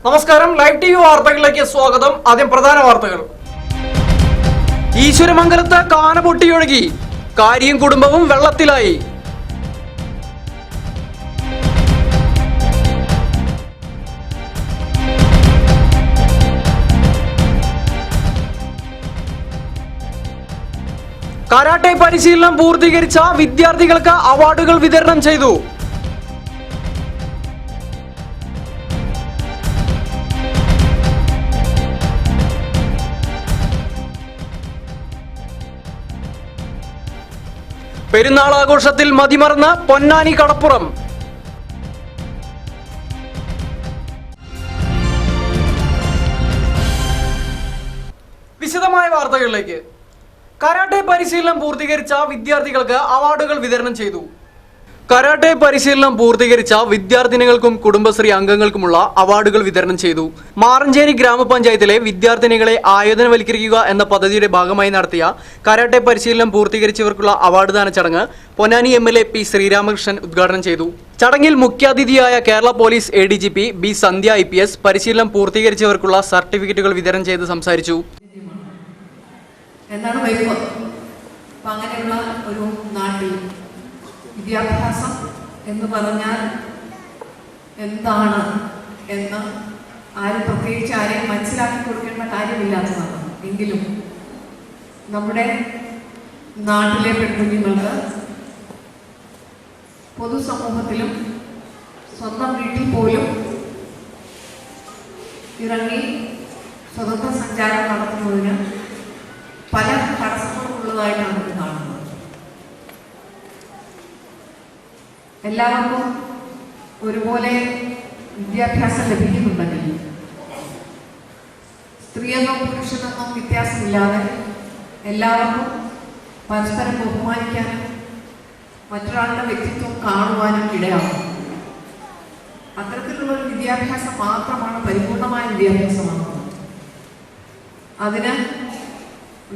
നമസ്കാരം, live T V വാർത്തകളിലേക്ക് സ്വാഗതം. ആദ്യം പ്രധാന വാർത്തകൾ. ഈശ്വരമംഗലത്ത് കാന പൊട്ടിയൊഴുകി, കാരിയും കുടുംബവും വെള്ളത്തിലായി. കരാട്ടെ പരിശീലനം പൂർത്തീകരിച്ച വിദ്യാർത്ഥികൾക്ക് അവാർഡുകൾ വിതരണം ചെയ്തു. പെരുന്നാൾ ആഘോഷത്തിൽ മതിമറന്ന് പൊന്നാനി കടപ്പുറം. വിശദമായ വാർത്തകളിലേക്ക്. കരാട്ടെ പരിശീലനം പൂർത്തീകരിച്ച വിദ്യാർത്ഥികൾക്ക് അവാർഡുകൾ വിതരണം ചെയ്തു. കരാട്ടെ പരിശീലനം പൂർത്തീകരിച്ച വിദ്യാർത്ഥിനികൾക്കും കുടുംബശ്രീ അംഗങ്ങൾക്കുമുള്ള അവാർഡുകൾ വിതരണം ചെയ്തു. മാറഞ്ചേരി ഗ്രാമപഞ്ചായത്തിലെ വിദ്യാർത്ഥിനികളെ ആയോധനവൽക്കരിക്കുക എന്ന പദ്ധതിയുടെ ഭാഗമായി നടത്തിയ കരാട്ടെ പരിശീലനം പൂർത്തീകരിച്ചവർക്കുള്ള അവാർഡ് ദാന ചടങ്ങ് പൊന്നാനി MLA P. ശ്രീരാമകൃഷ്ണൻ ഉദ്ഘാടനം ചെയ്തു. ചടങ്ങിൽ മുഖ്യാതിഥിയായ കേരള പോലീസ് ADGP B. സന്ധ്യ IPS പരിശീലനം പൂർത്തീകരിച്ചവർക്കുള്ള സർട്ടിഫിക്കറ്റുകൾ വിതരണം ചെയ്ത് സംസാരിച്ചു. അങ്ങനെയുള്ള ഒരു നാട്ടിൽ വിദ്യാഭ്യാസം എന്ന് പറഞ്ഞാൽ എന്താണ് എന്ന് പ്രത്യേകിച്ച് ആരെയും മനസ്സിലാക്കി കൊടുക്കേണ്ട കാര്യമില്ലാത്തതാണ്. എങ്കിലും നമ്മുടെ നാട്ടിലെ പെൺകുഞ്ഞുങ്ങൾക്ക് പൊതുസമൂഹത്തിലും സ്വന്തം വീട്ടിൽ പോലും ഇറങ്ങി സ്വതന്ത്ര സഞ്ചാരം നടത്തുന്നതിന് പല തടസ്സങ്ങളും ഉള്ളതായിട്ടാണ് ഇത് കാണുന്നത്. എല്ലാവർക്കും ഒരുപോലെ വിദ്യാഭ്യാസം ലഭിക്കുന്നുണ്ടെങ്കിൽ സ്ത്രീയെന്നോ പുരുഷനെന്നോ വ്യത്യാസമില്ലാതെ എല്ലാവർക്കും പരസ്പരം ബഹുമാനിക്കാനും മറ്റൊരാളുടെ വ്യക്തിത്വം കാണുവാനും ഇടയാകും. അത്തരത്തിലുള്ള ഒരു വിദ്യാഭ്യാസം മാത്രമാണ് പരിപൂർണമായ വിദ്യാഭ്യാസമാകുന്നത്. അതിന്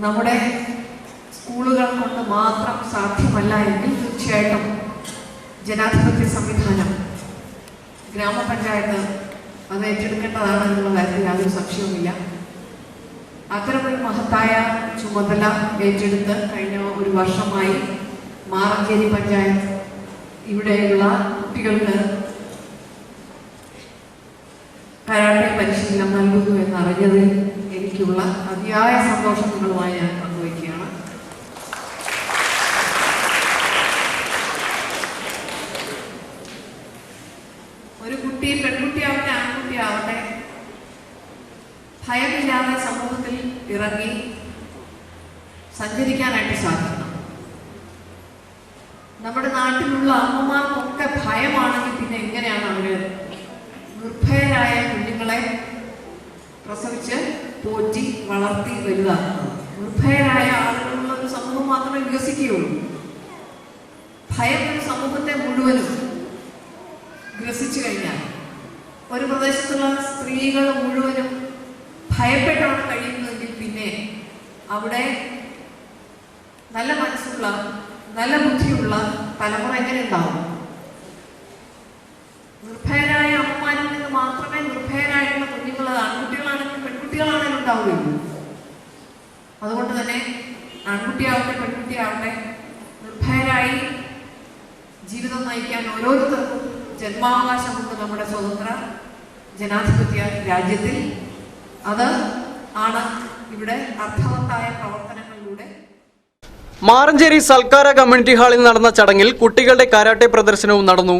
നമ്മുടെ സ്കൂളുകൾ കൊണ്ട് മാത്രം സാധ്യമല്ല എങ്കിൽ തീർച്ചയായിട്ടും ജനാധിപത്യ സംവിധാനം, ഗ്രാമപഞ്ചായത്ത് അത് ഏറ്റെടുക്കേണ്ടതാണ് എന്നുള്ള കാര്യത്തിൽ യാതൊരു സംശയവുമില്ല. അത്തരമൊരു മഹത്തായ ചുമതല ഏറ്റെടുത്ത് കഴിഞ്ഞ ഒരു വർഷമായി മാറഞ്ചേരി പഞ്ചായത്ത് ഇവിടെയുള്ള കുട്ടികൾക്ക് കരാട്ടെ പരിശീലനം നൽകുന്നു എന്നറിഞ്ഞതിൽ എനിക്കുള്ള അതിയായ സന്തോഷം നിങ്ങളുമായി ഞാൻ പങ്കുവയ്ക്കുകയാണ്. ഒരു കുട്ടി പെൺകുട്ടിയാവട്ടെ ആൺകുട്ടിയാവട്ടെ ഭയമില്ലാതെ സമൂഹത്തിൽ ഇറങ്ങി സഞ്ചരിക്കാനായിട്ട് സാധിക്കണം. നമ്മുടെ നാട്ടിലുള്ള അമ്മമാർക്കൊക്കെ ഭയമാണെങ്കിൽ പിന്നെ എങ്ങനെയാണ് അവര് നിർഭയരായ കുഞ്ഞുങ്ങളെ പ്രസവിച്ച് പോറ്റി വളർത്തി വലുതാക്കുന്നത്? നിർഭയരായ ആളുകളുള്ള ഒരു സമൂഹം മാത്രമേ വികസിക്കുകയുള്ളൂ. ഭയം ഒരു സമൂഹത്തെ മുഴുവനും ഗ്രസിച്ചു കഴിഞ്ഞാൽ ഒരു പ്രദേശത്തുള്ള സ്ത്രീകൾ മുഴുവനും ഭയപ്പെട്ടാണ് കഴിയുന്നതെങ്കിൽ പിന്നെ അവിടെ നല്ല മനസ്സുള്ള നല്ല ബുദ്ധിയുള്ള തലമുറ എങ്ങനെ ഉണ്ടാവും? നിർഭയരായ അമ്മമാരിൽ നിന്ന് മാത്രമേ നിർഭയരായിട്ടുള്ള കുഞ്ഞുങ്ങൾ, ആൺകുട്ടികളാണെങ്കിലും പെൺകുട്ടികളാണെങ്കിലും ഉണ്ടാവുകയുള്ളൂ. അതുകൊണ്ട് തന്നെ ആൺകുട്ടിയാവട്ടെ പെൺകുട്ടിയാവട്ടെ നിർഭയരായി ജീവിതം നയിക്കാൻ ഓരോരുത്തർക്കും ജന്മാവകാശമുണ്ട് നമ്മുടെ സ്വതന്ത്ര ജനാധിപത്യ രാജ്യത്തിൽ. അത് ആണ് ഇവിടെ അർത്ഥവത്തായ പ്രവർത്തനങ്ങളിലൂടെ. മാറഞ്ചേരി സൽക്കാര കമ്മ്യൂണിറ്റി ഹാളിൽ നടന്ന ചടങ്ങിൽ കുട്ടികളുടെ കരാട്ടെ പ്രദർശനവും നടന്നു.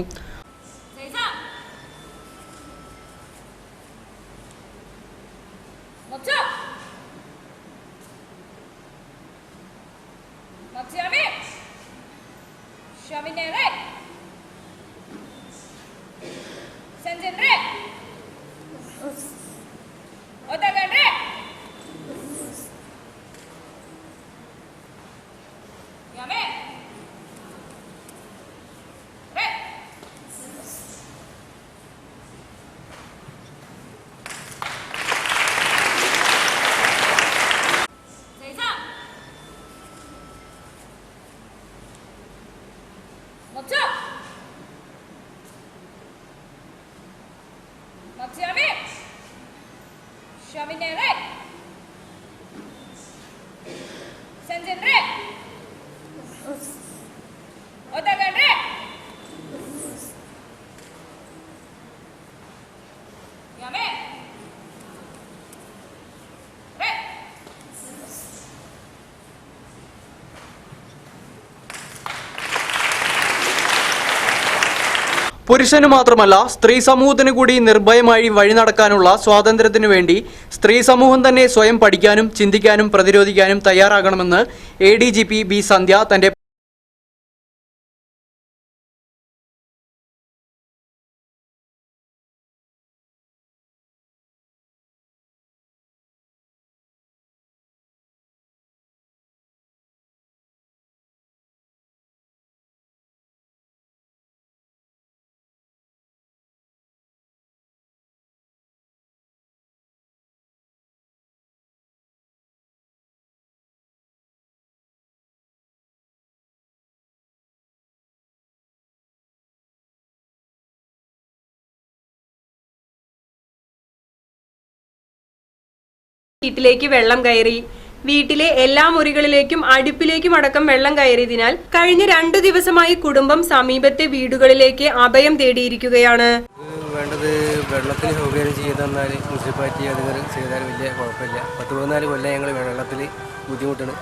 പുരുഷന് മാത്രമല്ല സ്ത്രീ സമൂഹത്തിന് കൂടി നിർഭയമായി വഴി നടക്കാനുള്ള സ്വാതന്ത്ര്യത്തിനു വേണ്ടി സ്ത്രീ സമൂഹം തന്നെ സ്വയം പഠിക്കാനും ചിന്തിക്കാനും പ്രതിരോധിക്കാനും തയ്യാറാകണമെന്ന് ADGP B സന്ധ്യ തന്റെ വീട്ടിലേക്ക് വെള്ളം കയറി. വീട്ടിലെ എല്ലാ മുറികളിലേക്കും അടുപ്പിലേക്കും അടക്കം വെള്ളം കയറിയതിനാൽ കഴിഞ്ഞ 2 ദിവസമായി കുടുംബം സമീപത്തെ വീടുകളിലേക്ക് അഭയം തേടിയിരിക്കുകയാണ്. വേണ്ടത് വെള്ളത്തിന് സൗകര്യം ചെയ്തു തന്നാൽ മുനിസിപ്പാലിറ്റി അധികൃതർ ചെയ്താൽ വലിയ കുഴപ്പമില്ല. 10-14 കൊല്ലം ഞങ്ങൾ വെള്ളത്തിൽ ബുദ്ധിമുട്ടാണ്.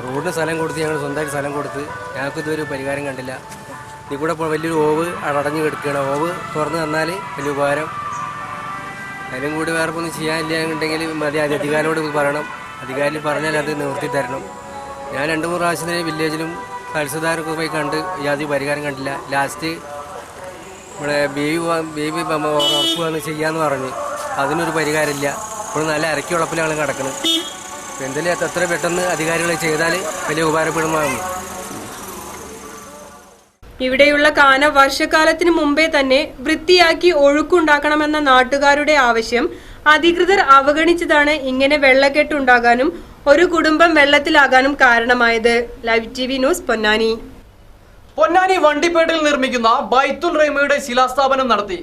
റോഡിന് സ്ഥലം കൊടുത്ത് ഞങ്ങൾ സ്വന്തമായിട്ട് സ്ഥലം കൊടുത്ത് ഞങ്ങൾക്കിതൊരു പരിഹാരം കണ്ടില്ല. ഇതിൽ കൂടെ വലിയൊരു ഓവ് അടഞ്ഞു കിടക്കുകയാണ്. ഓവ് തുറന്ന് തന്നാൽ വലിയ ഉപകാരം. അതിലും കൂടി വേറെ ഒന്നും ചെയ്യാനില്ല എന്നുണ്ടെങ്കിൽ മതി. അധികാരിയോട് പറയണം. അധികാരി പറഞ്ഞാൽ അത് നിവർത്തി തരണം. ഞാൻ 2-3 പ്രാവശ്യത്തിന് വില്ലേജിലും തഹസിൽദാരൊക്കെ പോയി കണ്ട് യാതൊരു പരിഹാരം കണ്ടില്ല. ലാസ്റ്റ് ഇവിടെ ബേബി ഉറപ്പ് വന്ന് ചെയ്യാമെന്ന് പറഞ്ഞു. അതിനൊരു പരിഹാരമില്ല. ഇപ്പോൾ നല്ല അരക്കി ഉളപ്പിലാണ് കിടക്കുന്നത്. എന്തെങ്കിലും എത്ര പെട്ടെന്ന് അധികാരികൾ ചെയ്താൽ വലിയ ഉപകാരപ്പെടുമാകുന്നു. ഇവിടെയുള്ള കാന വർഷക്കാലത്തിന് മുമ്പേ തന്നെ വൃത്തിയാക്കി ഒഴുക്കുണ്ടാക്കണമെന്ന നാട്ടുകാരുടെ ആവശ്യം അധികൃതർ അവഗണിച്ചതാണ് ഇങ്ങനെ വെള്ളക്കെട്ടുണ്ടാകാനും ഒരു കുടുംബം വെള്ളത്തിലാകാനും കാരണമായത്. Live TV news Ponnani. Ponnani വണ്ടിപ്പേട്ടയിൽ നിർമ്മിക്കുന്ന ബൈത്തുൽ റഹ്മയുടെ ശിലാസ്ഥാപനം നടത്തി.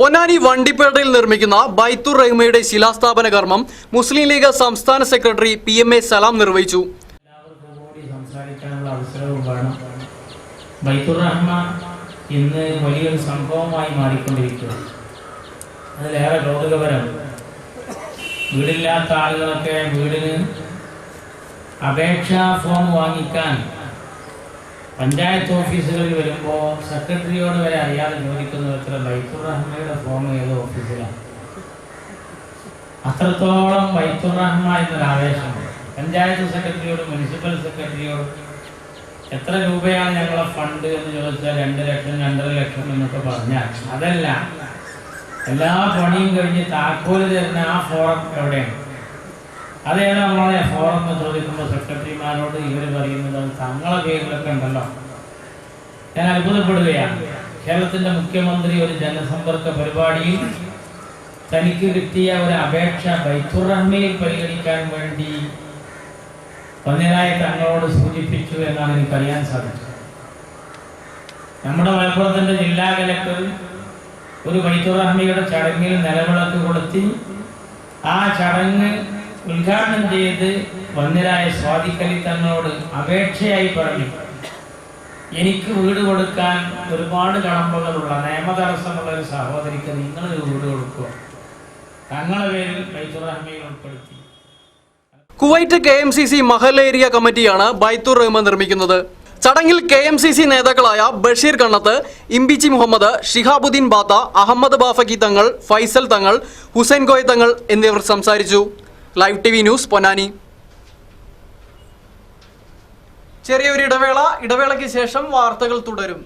പൊന്നാനി വണ്ടിപ്പേട്ടയിൽ നിർമ്മിക്കുന്ന ബൈത്തുൽ റഹ്മയുടെ ശിലാസ്ഥാപന കർമ്മം മുസ്ലിം ലീഗ് സംസ്ഥാന സെക്രട്ടറി PMA സലാം നിർവഹിച്ചു. ബൈത്തുർ റഹ്മ ഇന്ന് വലിയൊരു സംഭവമായി മാറിക്കൊണ്ടിരിക്കുന്നു. അതിലേറെ കൗതുകപരം, വീടില്ലാത്ത ആളുകളൊക്കെ വീടിന് അപേക്ഷാ ഫോം വാങ്ങിക്കാൻ പഞ്ചായത്ത് ഓഫീസുകളിൽ വരുമ്പോൾ സെക്രട്ടറിയോട് വരെ അറിയാതെ ചോദിക്കുന്നത് എത്ര ബൈത്തുർ റഹ്മയുടെ ഫോം ഏത് ഓഫീസിലാണ്. അത്രത്തോളം ബൈത്തുർ റഹ്മ എന്നൊരു ആവേശം പഞ്ചായത്ത് സെക്രട്ടറിയോട് മുനിസിപ്പൽ സെക്രട്ടറിയോട് എത്ര രൂപയാണ് ഞങ്ങളെ ഫണ്ട് എന്ന് ചോദിച്ചാൽ 2 ലക്ഷം 2.5 ലക്ഷം എന്നൊക്കെ പറഞ്ഞാൽ അതല്ല, എല്ലാ പണിയും കഴിഞ്ഞ് താക്കോല് തരുന്ന ആ ഫോറം എവിടെയാണ്? അതേതാ നമ്മളെ ഫോറം എന്ന് ചോദിക്കുമ്പോൾ സെക്രട്ടറിമാരോട് ഇവർ പറയുന്നത് അത് തങ്ങളെ പേരിലൊക്കെ ഉണ്ടല്ലോ. ഞാൻ അത്ഭുതപ്പെടുകയാണ്. കേരളത്തിന്റെ മുഖ്യമന്ത്രി ഒരു ജനസമ്പർക്ക പരിപാടിയിൽ തനിക്ക് കിട്ടിയ ഒരു അപേക്ഷ ബൈത്തുർ റഹ്മയിൽ പരിഗണിക്കാൻ വേണ്ടി വന്യരായ തങ്ങളോട് സൂചിപ്പിച്ചു എന്നാണ് എനിക്കറിയാൻ സാധിച്ചത്. നമ്മുടെ മലപ്പുറത്തിന്റെ ജില്ലാ കലക്ടർ ഒരു ബൈത്തുർ റഹ്മയുടെ ചടങ്ങിൽ നിലവിളക്ക് കൊളുത്തി ആ ചടങ്ങ് ഉദ്ഘാടനം ചെയ്ത് വന്യരായ സ്വാദിഖലി തങ്ങളോട് അപേക്ഷയായി പറഞ്ഞു, എനിക്ക് വീട് കൊടുക്കാൻ ഒരുപാട് കടമ്പകളുള്ള നിയമതടസ്സമുള്ള ഒരു സഹോദരിക്ക് നിങ്ങളൊരു വീട് കൊടുക്കുക, തങ്ങളുടെ പേരിൽ ബൈത്തുർ റഹ്മയിൽ ഉൾപ്പെടുത്തി. കുവൈറ്റ് KMCC മഹൽ ഏരിയ കമ്മിറ്റിയാണ് ബൈത്തുർ റഹ്മ നിർമ്മിക്കുന്നത്. ചടങ്ങിൽ KMCC നേതാക്കളായ ബഷീർ കണ്ണത്ത്, ഇംബിച്ചി മുഹമ്മദ്, ഷിഹാബുദ്ദീൻ ബാത്ത, അഹമ്മദ് ബാഫക്കി തങ്ങൾ, ഫൈസൽ തങ്ങൾ, ഹുസൈൻ കോയ തങ്ങൾ എന്നിവർ സംസാരിച്ചു. Live TV news Ponnani. ചെറിയൊരു ഇടവേളയ്ക്ക് ശേഷം വാർത്തകൾ തുടരും.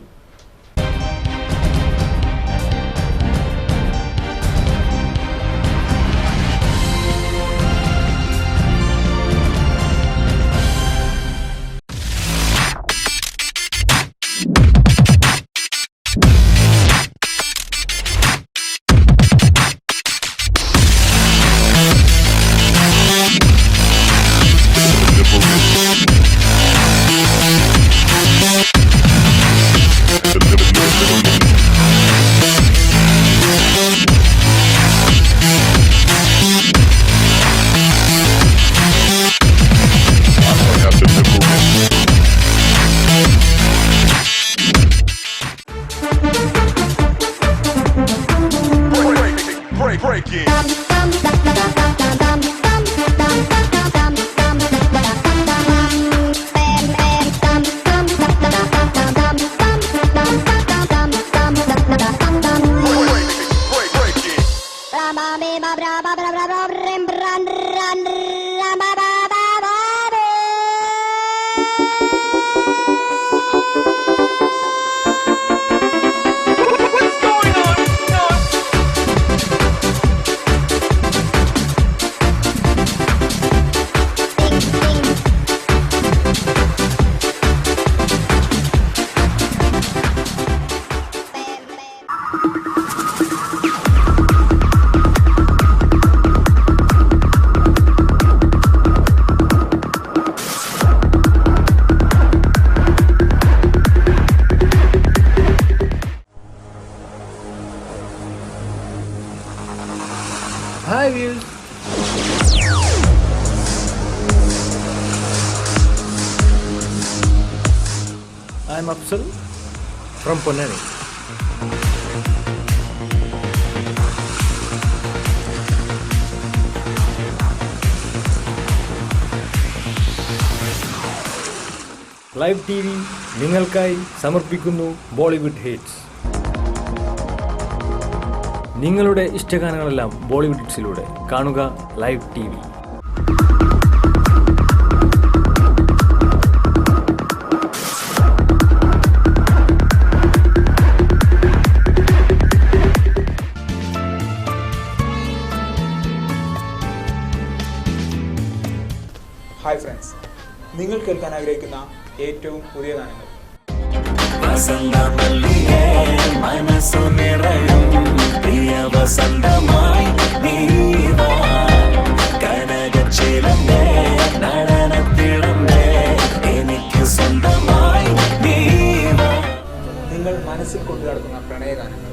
am Afsal from Ponnani. Live T V നിങ്ങൾക്കായി സമർപ്പിക്കുന്നു ബോളിവുഡ് ഹിറ്റ്സ്. നിങ്ങളുടെ ഇഷ്ടഗാനങ്ങളെല്ലാം ബോളിവുഡ് ഹിറ്റ്സിലൂടെ കാണുക live T V. Hi friends, നിങ്ങൾ കേൾക്കാൻ ആഗ്രഹിക്കുന്ന ഏറ്റവും പുതിയ ഗാനങ്ങൾ നിങ്ങൾ മനസ്സിൽ കൊണ്ടു നടക്കുന്ന പ്രണയഗാനങ്ങൾ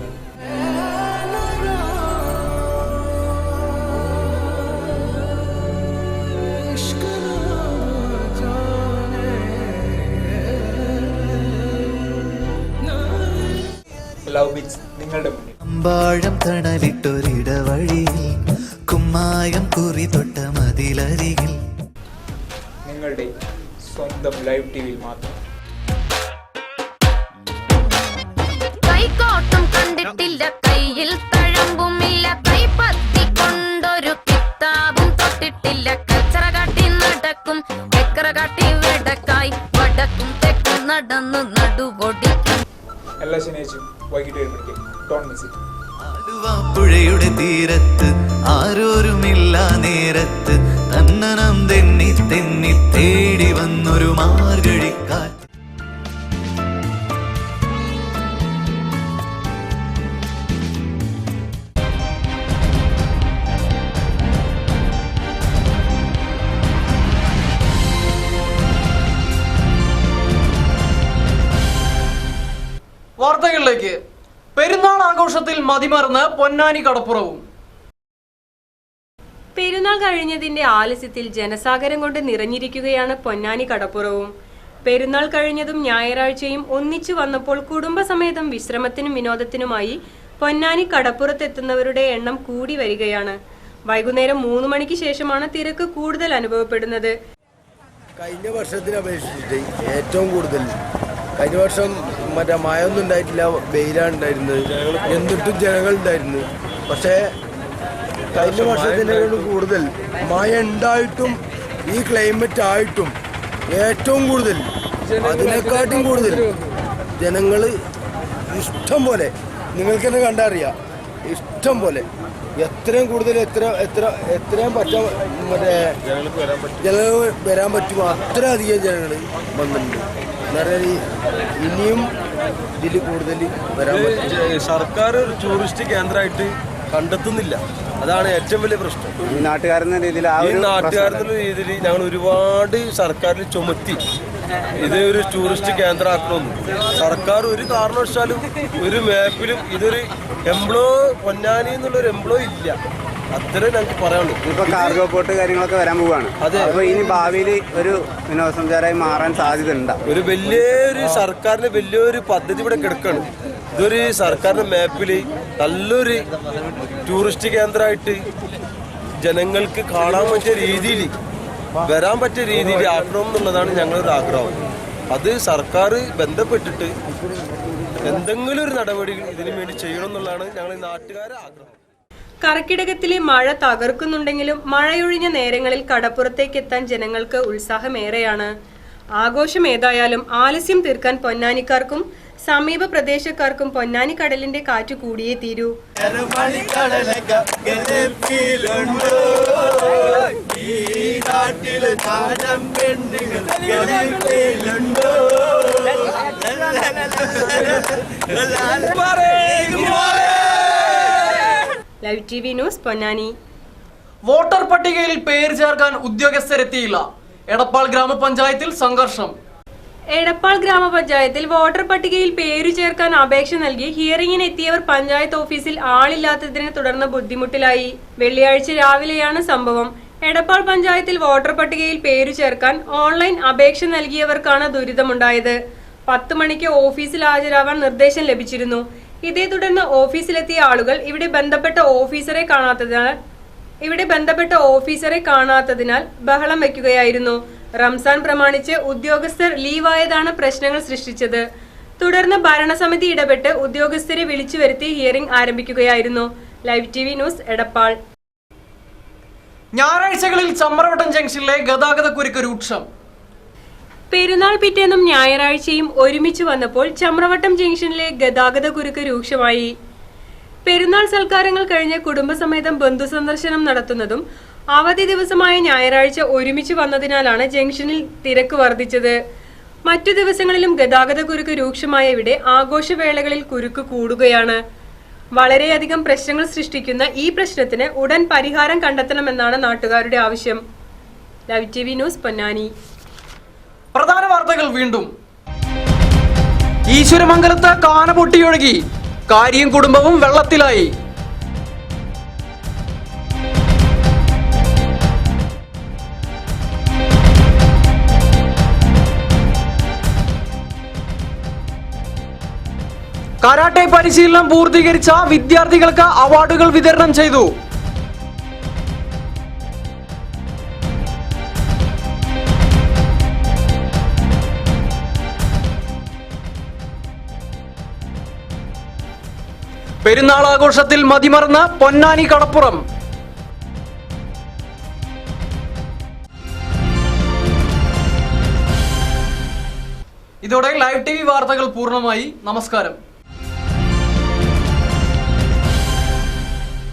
ലവ് ബീറ്റ്സ് നിങ്ങളുടെ മുന്നിൽ. അമ്പാഴം തണലിട്ടൊരിടവഴിയിൽ കുമ്മായം കുറി തൊട്ട മതിലരികിൽ നിങ്ങളുടെ സ്വന്തം ലൈവ് ടി വിയിൽ മാത്രം. കൈകോട്ടും കണ്ടിട്ടില്ല, കയ്യിൽ തഴമ്പുമില്ല, കൈപ്പത്തി കൊണ്ടൊരു കിതാബും തൊട്ടിട്ടില്ല, കച്ചറ കാട്ടി നടക്കും, ചക്കറ കാട്ടി വെടക്കായി വടക്കും തെക്കും നടന്നു നടുവൊടിക്കും. എല്ലാ ശനിയാഴ്ചയും വൈകിട്ട് 7 മണിക്ക് ഡോൺ മിസ് ഇറ്റ്. ആലുവാപ്പുഴയുടെ തീരത്ത് ആരോരുമില്ല നേരത്ത് തന്നനം തെന്നി തെന്നി തേടി വന്നൊരു മാർഗഴിക്കാറ്റ്. വാർത്തകളിലേക്ക്. പെരുന്നാൾ ആഘോഷത്തിൽ മതിമറന്ന് പൊന്നാനി കടപ്പുറവും. പെരുന്നാൾ കഴിഞ്ഞതിന്റെ ആലസ്യത്തിൽ ജനസാഗരം കൊണ്ട് നിറഞ്ഞിരിക്കുകയാണ് പൊന്നാനി കടപ്പുറവും. പെരുന്നാൾ കഴിഞ്ഞതും ഞായറാഴ്ചയും ഒന്നിച്ചു വന്നപ്പോൾ കുടുംബസമേതം വിശ്രമത്തിനും വിനോദത്തിനുമായി പൊന്നാനി കടപ്പുറത്തെത്തുന്നവരുടെ എണ്ണം കൂടി വരികയാണ്. വൈകുന്നേരം 3 മണിക്ക് ശേഷമാണ് തിരക്ക് കൂടുതൽ അനുഭവപ്പെടുന്നത്. കഴിഞ്ഞ വർഷത്തിനെ അപേക്ഷിച്ചിട്ട് ഏറ്റവും കൂടുതൽ കഴിഞ്ഞ വർഷം മറ്റേ മഴയൊന്നും ഉണ്ടായിട്ടില്ല, വെയിലാണ് ഉണ്ടായിരുന്നത്, എന്നിട്ടും ജനങ്ങളുണ്ടായിരുന്നു. പക്ഷേ കഴിഞ്ഞ വർഷത്തിനേക്കാളും കൂടുതൽ മഴ ഉണ്ടായിട്ടും ഈ ക്ലൈമറ്റ് ആയിട്ടും ഏറ്റവും കൂടുതൽ അതിനെക്കാട്ടും കൂടുതൽ ജനങ്ങൾ ഇഷ്ടം പോലെ, നിങ്ങൾക്ക് തന്നെ കണ്ടറിയാം, ഇഷ്ടം പോലെ എത്രയും കൂടുതൽ എത്രയും പറ്റാൻ മറ്റേ ജനങ്ങൾ വരാൻ പറ്റുമോ അത്രയധികം ജനങ്ങൾ വന്നിട്ടുണ്ട്. ഇനിയും ഇതിൽ കൂടുതൽ വരാൻ പറ്റും. സർക്കാർ ഒരു ടൂറിസ്റ്റ് കേന്ദ്രമായിട്ട് കണ്ടെത്തുന്നില്ല, അതാണ് ഏറ്റവും വലിയ പ്രശ്നം. ഈ നാട്ടുകാരെന്ന രീതിയിൽ ഞങ്ങൾ ഒരുപാട് സർക്കാരിൽ ചുമത്തി ഇത് ഒരു ടൂറിസ്റ്റ് കേന്ദ്രമാക്കണമെന്ന്. സർക്കാർ ഒരു കാരണവശാലും ഒരു മാപ്പിലും ഇതൊരു പൊന്നാനി എന്നുള്ളൊരു എംപ്ലോയി ഇല്ല. അത്രേ ഞങ്ങൾക്ക് പറയാനുള്ളൂ. ഇപ്പൊ കാർഗോ പോർട്ട് കാര്യങ്ങളൊക്കെ വരാൻ പോവാണ്. അപ്പൊ ഇനി ഭാവിയിൽ ഒരു വിനോദസഞ്ചാരമായി മാറാൻ സാധ്യത ഉണ്ടാ. ഒരു വലിയൊരു സർക്കാരിന്റെ വലിയൊരു പദ്ധതി ഇവിടെ കിടക്കാണ്. ഇതൊരു സർക്കാരിന്റെ മാപ്പില് നല്ലൊരു ടൂറിസ്റ്റ് കേന്ദ്രമായിട്ട് ജനങ്ങൾക്ക് കാണാൻ പറ്റിയ രീതിയിൽ വരാൻ പറ്റിയ രീതിയിൽ ആക്കണം എന്നുള്ളതാണ് ഞങ്ങളൊരു ആഗ്രഹം. അത് സർക്കാർ ബന്ധപ്പെട്ടിട്ട് എന്തെങ്കിലും ഒരു നടപടികൾ ഇതിനു വേണ്ടി ചെയ്യണം എന്നുള്ളതാണ് ഞങ്ങൾ നാട്ടുകാരെ ആഗ്രഹം. കർക്കിടകത്തിലെ മഴ തകർക്കുന്നുണ്ടെങ്കിലും മഴയൊഴിഞ്ഞ നേരങ്ങളിൽ കടപ്പുറത്തേക്ക് എത്താൻ ജനങ്ങൾക്ക് ഉത്സാഹമേറെയാണ്. ആഘോഷം ഏതായാലും ആലസ്യം തീർക്കാൻ പൊന്നാനിക്കാർക്കും സമീപ പ്രദേശക്കാർക്കും പൊന്നാനി കടലിന്റെ കാറ്റ് കൂടിയേ തീരൂ. Live TV news Ponnani. Voter പട്ടികയിൽ പേര് ചേർക്കാൻ ഉദ്യോഗസ്ഥരെത്തിയില്ല. എടപ്പാൾ ഗ്രാമപഞ്ചായത്തിൽ സംഘർഷം. എടപ്പാൾ ഗ്രാമപഞ്ചായത്തിൽ വോട്ടർ പട്ടികയിൽ പേരു ചേർക്കാൻ അപേക്ഷ നൽകി ഹിയറിംഗിന് എത്തിയവർ പഞ്ചായത്ത് ഓഫീസിൽ ആളില്ലാത്തതിനെ തുടർന്ന് ബുദ്ധിമുട്ടിലായി. വെള്ളിയാഴ്ച രാവിലെയാണ് സംഭവം. എടപ്പാൾ പഞ്ചായത്തിൽ വോട്ടർ പട്ടികയിൽ പേരു ചേർക്കാൻ ഓൺലൈൻ അപേക്ഷ നൽകിയവർക്കാണ് ദുരിതമുണ്ടായത്. 10 മണിക്ക് ഓഫീസിൽ ഹാജരാവാൻ നിർദ്ദേശം ലഭിച്ചിരുന്നു. ഇതേ തുടർന്ന് ഓഫീസിലെത്തിയ ആളുകൾ ഇവിടെ ബന്ധപ്പെട്ട ഓഫീസറെ കാണാത്തതിനാൽ ബഹളം വയ്ക്കുകയായിരുന്നു. റംസാൻ പ്രമാണിച്ച് ഉദ്യോഗസ്ഥർ ലീവായതാണ് പ്രശ്നങ്ങൾ സൃഷ്ടിച്ചത്. തുടർന്ന് ഭരണസമിതി ഇടപെട്ട് ഉദ്യോഗസ്ഥരെ വിളിച്ചു വരുത്തി ഹിയറിംഗ് ആരംഭിക്കുകയായിരുന്നു. Live TV news Edappal. ഞായറാഴ്ചകളിൽ ചമ്രവട്ടം ജംഗ്ഷനിലെ ഗതാഗതക്കുരുക്ക് രൂക്ഷം. പെരുന്നാൾ പിറ്റേന്നും ഞായറാഴ്ചയും ഒരുമിച്ച് വന്നപ്പോൾ ചമ്രവട്ടം ജംഗ്ഷനിലെ ഗതാഗതക്കുരുക്ക് രൂക്ഷമായി. പെരുന്നാൾ സൽക്കാരങ്ങൾ കഴിഞ്ഞ് കുടുംബസമേതം ബന്ധുസന്ദർശനം നടത്തുന്നതും അവധി ദിവസമായ ഞായറാഴ്ച ഒരുമിച്ച് വന്നതിനാലാണ് ജംഗ്ഷനിൽ തിരക്ക് വർദ്ധിച്ചത്. മറ്റു ദിവസങ്ങളിലും ഗതാഗതക്കുരുക്ക് രൂക്ഷമായ ഇവിടെ ആഘോഷവേളകളിൽ കുരുക്ക് കൂടുകയാണ്. വളരെയധികം പ്രശ്നങ്ങൾ സൃഷ്ടിക്കുന്ന ഈ പ്രശ്നത്തിന് ഉടൻ പരിഹാരം കണ്ടെത്തണമെന്നാണ് നാട്ടുകാരുടെ ആവശ്യം. Live TV news Ponnani. പ്രധാന വാർത്തകൾ വീണ്ടും. ഈശ്വരമംഗലത്ത് കാന പൊട്ടിയൊഴുകി, കാരിയും കുടുംബവും വെള്ളത്തിലായി. കരാട്ടെ പരിശീലനം പൂർത്തീകരിച്ച വിദ്യാർത്ഥികൾക്ക് അവാർഡുകൾ വിതരണം ചെയ്തു. പെരുന്നാൾ ആഘോഷത്തിൽ മതിമറന്ന് പൊന്നാനി കടപ്പുറം. ഇതോടെ ലൈവ് TV വാർത്തകൾ പൂർണ്ണമായി. നമസ്കാരം.